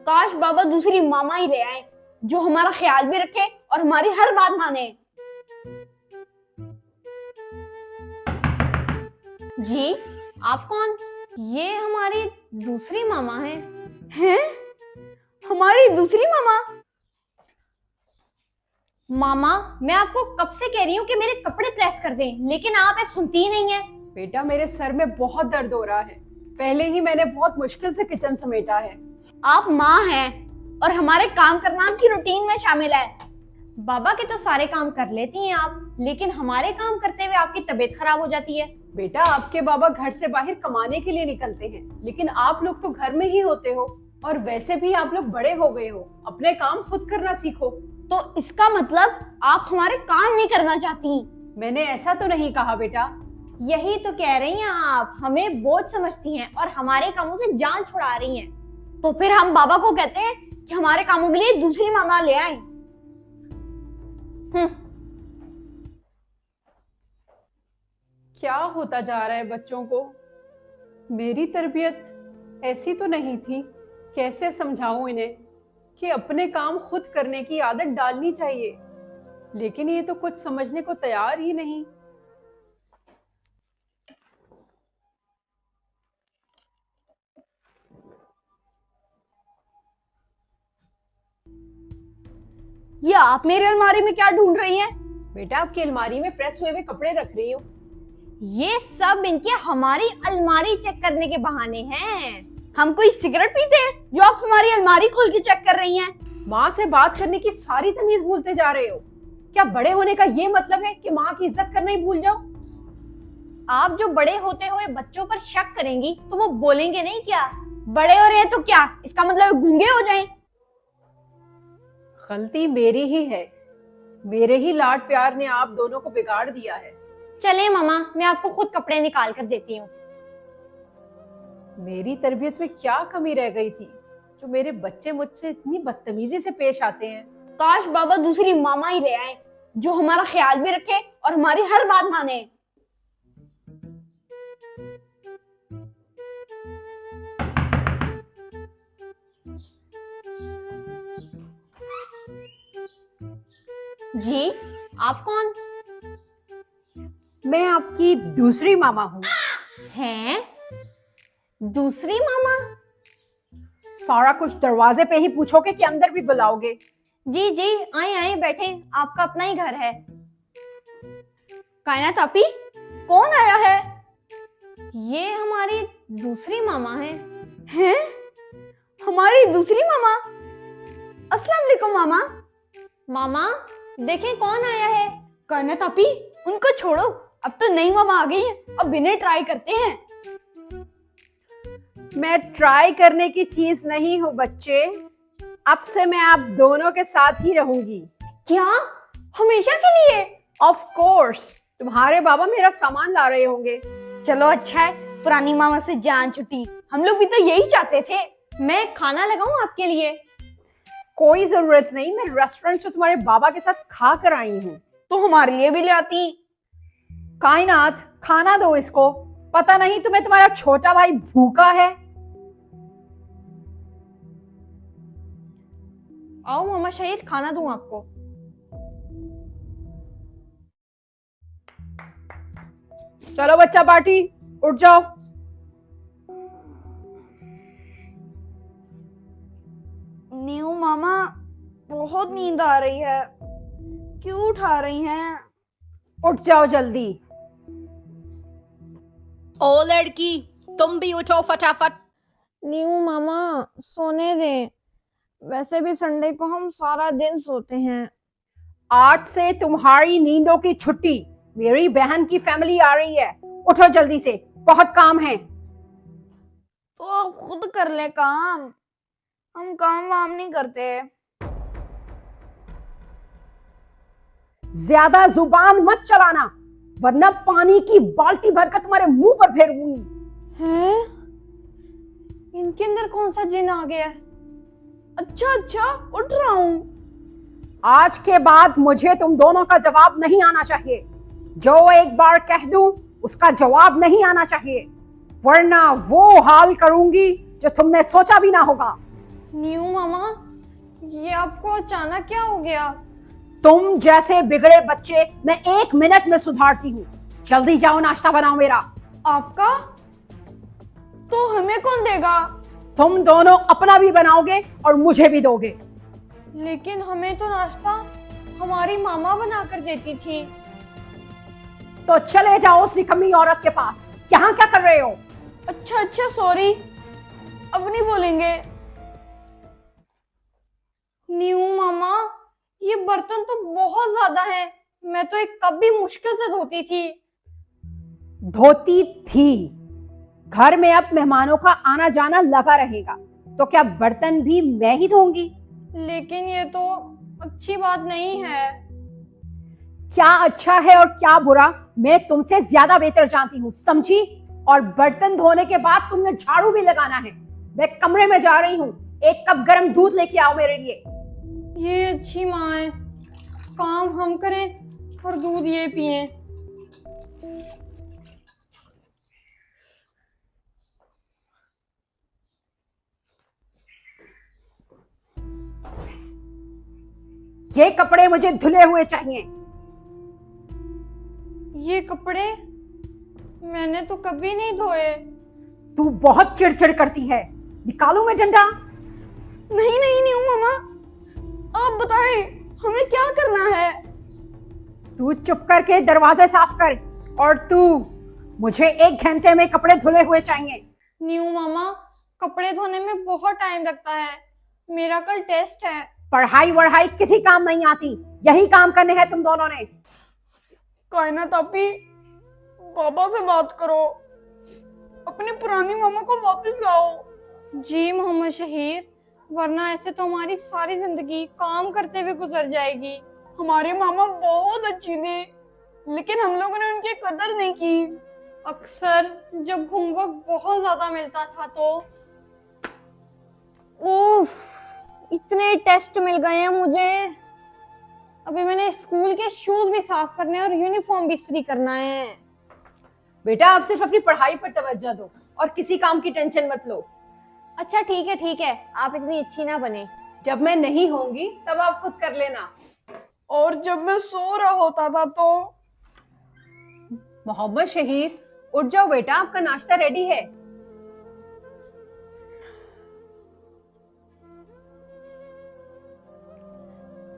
काश बाबा दूसरी मामा ही ले आए जो हमारा ख्याल भी रखे और हमारी हर बात माने। जी आप कौन? ये हमारी दूसरी मामा है। हैं? हमारी दूसरी मामा? मामा मैं आपको कब से कह रही हूँ कि मेरे कपड़े प्रेस कर दें, लेकिन आप ऐसा सुनती ही नहीं है। बेटा मेरे सर में बहुत दर्द हो रहा है, पहले ही मैंने बहुत मुश्किल से किचन समेटा है। आप माँ हैं और हमारे काम करना आपकी रूटीन में शामिल है। बाबा के तो सारे काम कर लेती हैं आप, लेकिन हमारे काम करते हुए आपकी तबीयत खराब हो जाती है। बेटा आपके बाबा घर से बाहर कमाने के लिए निकलते हैं, लेकिन आप लोग तो घर में ही होते हो, और वैसे भी आप लोग बड़े हो गए हो, अपने काम खुद करना सीखो। तो इसका मतलब आप हमारे काम नहीं करना चाहती? मैंने ऐसा तो नहीं कहा बेटा। यही तो कह रही हैं आप, हमें बोझ समझती हैं और हमारे कामों से जान छुड़ा रही हैं। तो फिर हम बाबा को कहते हैं कि हमारे कामों के लिए दूसरी मामा ले आए। क्या होता जा रहा है बच्चों को? मेरी तरबियत ऐसी तो नहीं थी। कैसे समझाऊं इन्हें कि अपने काम खुद करने की आदत डालनी चाहिए, लेकिन ये तो कुछ समझने को तैयार ही नहीं। ये आप मेरी अलमारी में क्या ढूंढ रही हैं? बेटा आपकी अलमारी में प्रेस हुए हुए कपड़े रख रही हूँ। ये सब इनके हमारी अलमारी चेक करने के बहाने हैं। हम कोई सिगरेट पीते हैं जो आप हमारी अलमारी खोल के चेक कर रही हैं? माँ से बात करने की सारी तमीज भूलते जा रहे हो। क्या बड़े होने का ये मतलब है कि माँ की इज्जत करना ही भूल जाओ? आप जो बड़े होते हुए बच्चों पर शक करेंगी तो वो बोलेंगे नहीं क्या? बड़े हो रहे हैं तो क्या इसका मतलब गूंगे हो जाएं? गलती मेरी ही है, मेरे ही लाड प्यार ने आप दोनों को बिगाड़ दिया है। चले मामा, मैं आपको खुद कपड़े निकाल कर देती हूँ। मेरी तरबियत में क्या कमी रह गई थी जो मेरे बच्चे मुझसे इतनी बदतमीजी से पेश आते हैं? काश बाबा दूसरी मामा ही ले आए जो हमारा ख्याल भी रखे और हमारी हर बात माने। जी आप कौन? मैं आपकी दूसरी मामा हूँ। हैं? दूसरी मामा? सारा कुछ दरवाजे पे ही पूछोगे कि अंदर भी बुलाओगे? जी जी आए आए बैठे, आपका अपना ही घर है। कायनात आपी, कौन आया है? ये हमारी दूसरी मामा है। हैं? हमारी दूसरी मामा? अस्सलाम वालेकुम मामा। मामा देखें कौन आया है। कायनात आपी, उनको छोड़ो, अब तो नई मामा आ गई है, अब इन्हें ट्राई करते हैं। मैं ट्राई करने की चीज नहीं हूँ बच्चे, अब से मैं आप दोनों के साथ ही रहूंगी। क्या? हमेशा के लिए? ऑफ कोर्स, तुम्हारे बाबा मेरा सामान ला रहे होंगे। चलो अच्छा है, पुरानी मामा से जान छुट्टी। हम लोग भी तो यही चाहते थे। मैं खाना लगाऊं आपके लिए? कोई जरूरत नहीं, मैं रेस्टोरेंट से तुम्हारे बाबा के साथ खा कर आई हूँ। तो हमारे लिए भी ले आती। कायनात, खाना दो इसको, पता नहीं तुम्हें तुम्हारा छोटा भाई भूखा है। आओ मामा शहीद, खाना दूं आपको। चलो बच्चा पार्टी, उठ जाओ। न्यू मामा, बहुत नींद आ रही है, क्यों उठा रही हैं? उठ जाओ जल्दी। ओ लड़की, तुम भी उठो फटाफट। न्यू मामा सोने दें, वैसे भी संडे को हम सारा दिन सोते हैं। आज से तुम्हारी नींदों की छुट्टी। मेरी बहन की फैमिली आ रही है, उठो जल्दी से, बहुत काम है। तो आप खुद कर ले काम, हम काम वाम नहीं करते। ज्यादा जुबान मत चलाना, वरना पानी की बाल्टी भरकर तुम्हारे मुंह पर फेरूंगी। हैं? इनके अंदर कौन सा जिन आ गया है? अच्छा अच्छा, उठ रहा हूँ। आज के बाद मुझे तुम दोनों का जवाब नहीं आना चाहिए। जो एक बार कह दूं उसका जवाब नहीं आना चाहिए, वरना वो हाल करूंगी जो तुमने सोचा भी ना होगा। न्यू मामा, ये आपको अचानक क्या हो गया? तुम जैसे बिगड़े बच्चे मैं 1 मिनट में सुधारती हूँ। जल्दी जाओ, नाश्ता बनाओ मेरा। आपका? तो हमें कौन देगा? तुम दोनों अपना भी बनाओगे और मुझे भी दोगे। लेकिन हमें तो नाश्ता हमारी मामा बना कर देती थी। तो चले जाओ उस निकम्मी औरत के पास। यहाँ क्या कर रहे हो? अच्छा अच्छा, सॉरी, अब नहीं बोलेंगे। न्यू मामा, ये बर्तन तो बहुत ज्यादा है। मैं तो एक कप भी मुश्किल से धोती थी। धोती थी? घर में अब मेहमानों का आना जाना लगा रहेगा, तो क्या बर्तन भी मैं ही धोऊंगी? लेकिन ये तो अच्छी बात नहीं है। क्या अच्छा है और क्या बुरा मैं तुमसे ज्यादा बेहतर जानती हूँ, समझी? और बर्तन धोने के बाद तुमने झाड़ू भी लगाना है। मैं कमरे में जा रही हूँ, 1 कप गर्म दूध लेके आओ मेरे लिए। ये अच्छी माँ है, काम हम करें और दूध ये पिए। ये कपड़े मुझे धुले हुए चाहिए। ये कपड़े मैंने तो कभी नहीं धोए। तू बहुत चिड़चिड़ करती है, निकालूं मैं डंडा? नहीं नहीं नहीं मामा, आप बताएं हमें क्या करना है? तू चुप करके दरवाजे साफ कर। और तू, मुझे 1 घंटे में कपड़े धुले हुए चाहिए। न्यू मामा, कपड़े धोने में बहुत टाइम लगता है, मेरा कल टेस्ट है। पढ़ाई वढ़ाई किसी काम नहीं आती, यही काम करने हैं तुम दोनों ने। कायनात आपी, पापा से बात करो, अपने पुरानी मामा को वापस लाओ। जी मोहम्मद शहीर, वरना ऐसे तो हमारी सारी जिंदगी काम करते हुए गुजर जाएगी। हमारे मामा बहुत अच्छी थी, लेकिन हम लोगों ने उनकी कदर नहीं की। अक्सर जब होमवर्क बहुत ज्यादा मिलता था तो उफ, इतने टेस्ट मिल गए हैं मुझे। अभी मैंने स्कूल के शूज भी साफ करने और यूनिफॉर्म भी इस्त्री करना है। बेटा, आप सिर्फ अपनी पढ़ाई पर तवज्जो दो और किसी काम की टेंशन मत लो। अच्छा ठीक है, आप इतनी अच्छी ना बने। जब मैं नहीं होंगी तब आप खुद कर लेना। और जब मैं सो रहा होता था तो मोहम्मद शहीर, उठ जाओ बेटा, आपका नाश्ता रेडी है।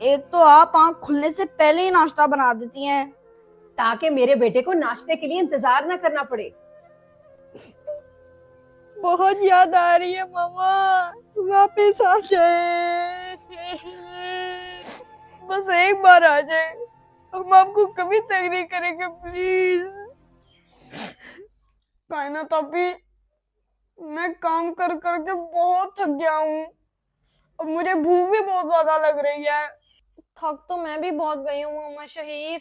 एक तो आप आंख खुलने से पहले ही नाश्ता बना देती हैं, ताकि मेरे बेटे को नाश्ते के लिए इंतजार ना करना पड़े। बहुत याद आ रही है मामा, वापस आ जाए, बस एक बार आ जाए, हम आपको कभी तंग नहीं करेंगे, प्लीज। कायनात अभी, मैं काम कर करके बहुत थक गया हूँ और मुझे भूख भी बहुत ज्यादा लग रही है। थक तो मैं भी बहुत गई हूँ मोहम्मद शहीर,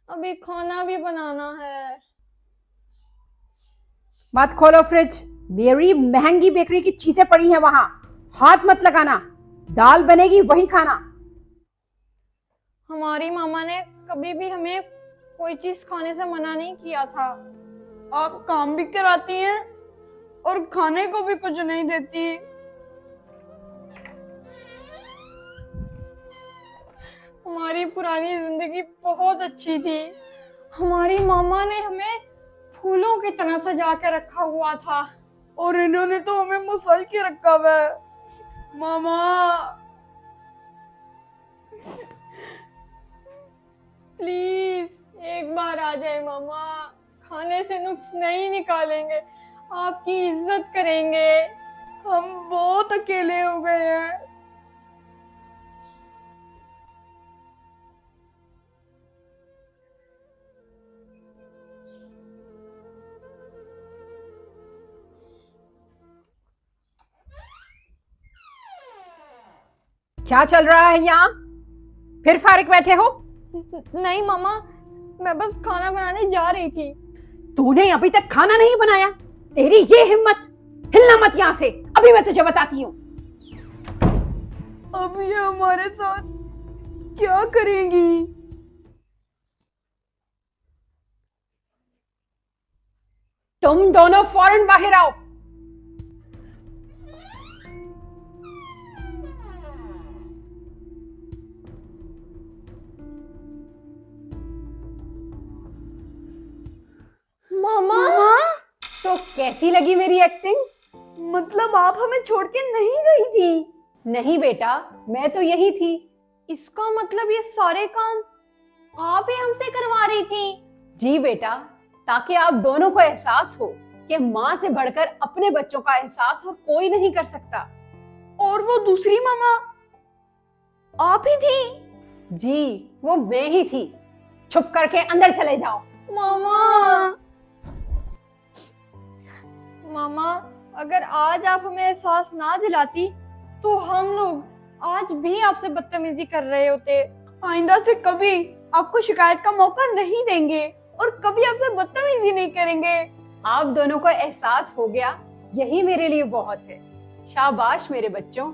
अभी खाना भी बनाना है। मत खोलो फ्रिज, मेरी महंगी बेकरी की चीजें पड़ी हैं वहां, हाथ मत लगाना। दाल बनेगी वही खाना। हमारी मामा ने कभी भी हमें कोई चीज खाने से मना नहीं किया था। आप काम भी कराती हैं और खाने को भी कुछ नहीं देती। हमारी पुरानी जिंदगी बहुत अच्छी थी, हमारी मामा ने हमें फूलों की तरह सजा के रखा हुआ था और इन्होंने तो हमें मसल के रखा हुआ है। मामा, प्लीज एक बार आ जाए मामा, खाने से नुक्स नहीं निकालेंगे, आपकी इज्जत करेंगे। हम बहुत अकेले हो गए हैं। क्या चल रहा है यहाँ? फिर फारिग बैठे हो? नहीं मामा, मैं बस खाना बनाने जा रही थी। तूने अभी तक खाना नहीं बनाया? तेरी ये हिम्मत! हिलना मत यहाँ से, अभी मैं तुझे बताती हूँ। अब ये हमारे साथ क्या करेंगी? तुम दोनों फौरन बाहर आओ। कैसी लगी मेरी एक्टिंग? मतलब आप हमें छोड़ के नहीं गई थी? नहीं बेटा, मैं तो यही थी। इसका मतलब ये सारे काम आप ही हमसे करवा रही थी? जी बेटा, ताकि आप दोनों को एहसास हो कि माँ से बढ़कर अपने बच्चों का एहसास और कोई नहीं कर सकता। और वो दूसरी मामा आप ही थी? जी, वो मैं ही थी। चुप करके अंदर चले जाओ। मामा, मामा, अगर आज आप हमें एहसास ना दिलाती तो हम लोग आज भी आपसे बदतमीजी कर रहे होते। आइंदा से कभी आपको शिकायत का मौका नहीं देंगे और कभी आपसे बदतमीजी नहीं करेंगे। आप दोनों को एहसास हो गया, यही मेरे लिए बहुत है। शाबाश मेरे बच्चों।